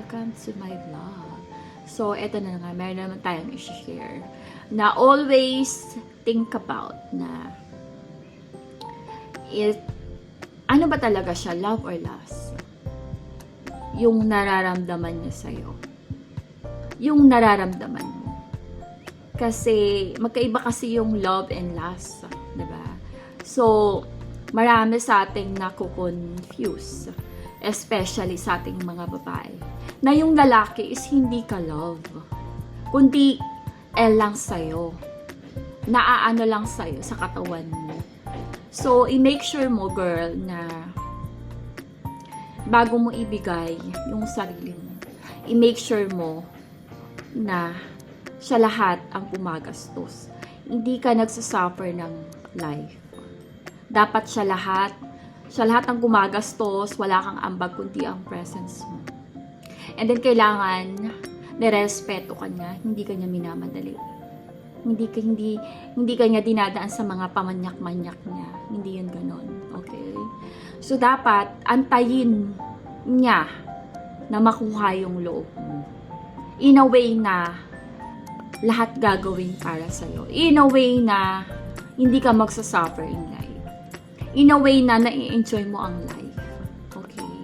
welcome to my vlog. So, eto na nga, meron naman tayong i-share na always think about na ano ba talaga siya, love or lust? Yung nararamdaman niya sa'yo. Yung nararamdaman mo. Kasi, magkaiba kasi yung love and lust. Diba? So, marami sa ating nakukonfuse. Especially sa ating mga babae. Na yung lalaki is hindi ka love. Kundi, lang sa'yo. Naaano lang sa'yo sa katawan mo. So, i-make sure mo, girl, na bago mo ibigay yung sarili mo, i-make sure mo na siya lahat ang pumagastos. Hindi ka nagsasuffer ng life. Dapat siya lahat ang gumagastos, wala kang ambag kundi ang presence mo. And then, kailangan nirespeto ka niya, hindi ka niya minamadali. Hindi ka niya dinadaan sa mga pamanyak-manyak niya. Hindi yun ganon. Okay? So, dapat, antayin niya na makuha yung loob mo. In a way na lahat gagawin para sa'yo. In a way na hindi ka magsasuffer in life. In a way na nai-enjoy mo ang life. Okay?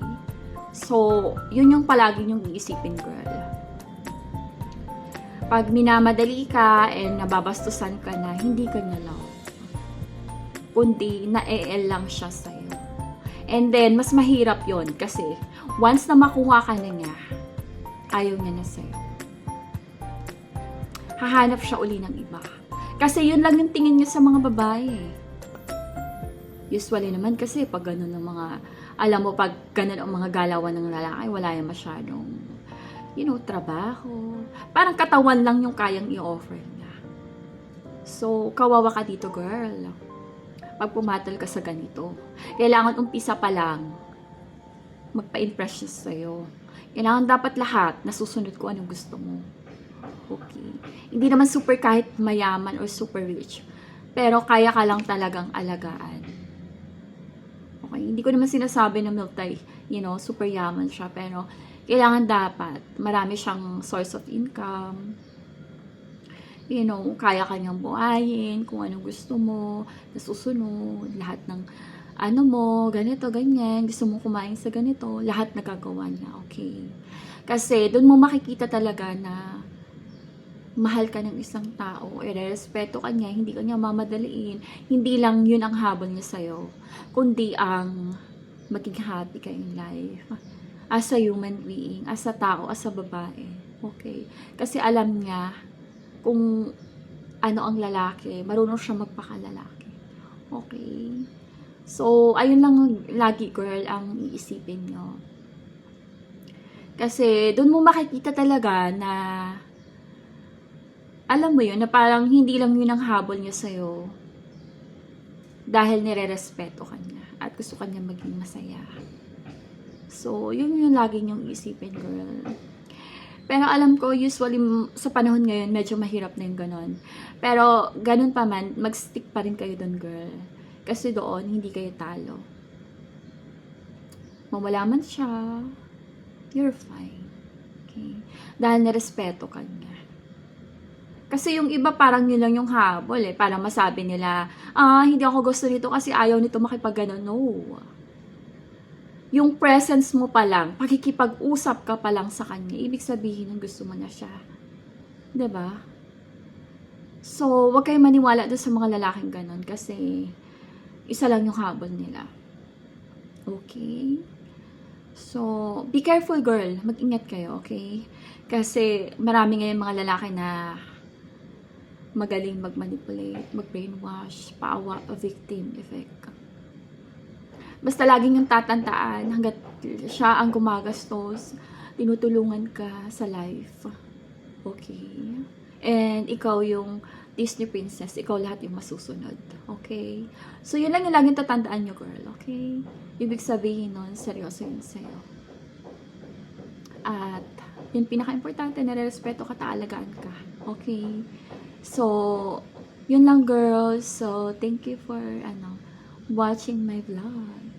So, yun yung palagi niyong iisipin, girl. Pag minamadali ka and nababastusan ka na, hindi ka na love. Kundi, na-el lang siya sa'yo. And then, mas mahirap yon kasi once na makuha ka na niya, ayaw niya na sa'yo. Hahanap siya uli ng iba. Kasi yun lang yung tingin niya sa mga babae. Usually naman kasi pag ganun ang mga, alam mo, pag ganun ang mga galawan ng lalaki, wala yung masyadong trabaho. Parang katawan lang yung kayang i-offer niya. So, kawawa ka dito, girl. Pag pumatol ka sa ganito. Kailangan umpisa pa lang magpa-impress siya sa'yo. Kailangan dapat lahat nasusunod ko anong gusto mo. Okay. Hindi naman super kahit mayaman or super rich. Pero kaya ka lang talagang alagaan. Okay. Hindi ko naman sinasabi na multi, super yaman siya. Pero kailangan dapat marami siyang source of income. Kaya kanyang buhayin, kung anong gusto mo, nasusunod, lahat ng ganito, ganyan, gusto mo kumain sa ganito, lahat nagagawa niya, okay? Kasi doon mo makikita talaga na mahal ka ng isang tao, irerespeto ka niya, hindi ka niya mamadaliin, hindi lang yun ang habol niya sa'yo, kundi ang maging happy ka in life. As a human being, as a tao, as a babae. Okay? Kasi alam niya kung ano ang lalaki, marunong siya magpakalalaki. Okay? So, ayun lang lagi, girl, ang iisipin nyo. Kasi, doon mo makikita talaga na alam mo yun, na parang hindi lang yun ang habol niya sa'yo dahil nire-respeto ka niya at gusto ka niya maging masaya. So, yun yung lagi niyong isipin, girl. Pero alam ko, usually, sa panahon ngayon, medyo mahirap na yung ganon. Pero, ganon pa man, mag-stick pa rin kayo doon, girl. Kasi doon, hindi kayo talo. Mawala man siya, you're fine. Okay? Dahil nirespeto ka niya. Kasi yung iba, parang yun lang yung habol, eh. Parang masabi nila, hindi ako gusto nito kasi ayaw nito makipag-ganon. No. Yung presence mo pa lang, pakikipag-usap ka pa lang sa kanya, ibig sabihin ng gusto mo na siya. 'Di ba? So, wag kayong maniwala doon sa mga lalaking ganon kasi isa lang yung habol nila. Okay? So, be careful, girl. Mag-ingat kayo, okay? Kasi marami ngayon mga lalaki na magaling mag-manipulate, mag-brainwash, paawa, victim effect. Basta laging yung tatandaan hanggat siya ang gumagastos, tinutulungan ka sa life. Okay? And ikaw yung Disney princess, ikaw lahat yung masusunod. Okay? So, yun lang yung laging tatandaan nyo, girl. Okay? Ibig sabihin nun, seryoso yun sa'yo. At, yung pinaka-importante, nare-respeto ka, taalagaan ka. Okay? So, yun lang, girls. So, thank you for, watching my vlog.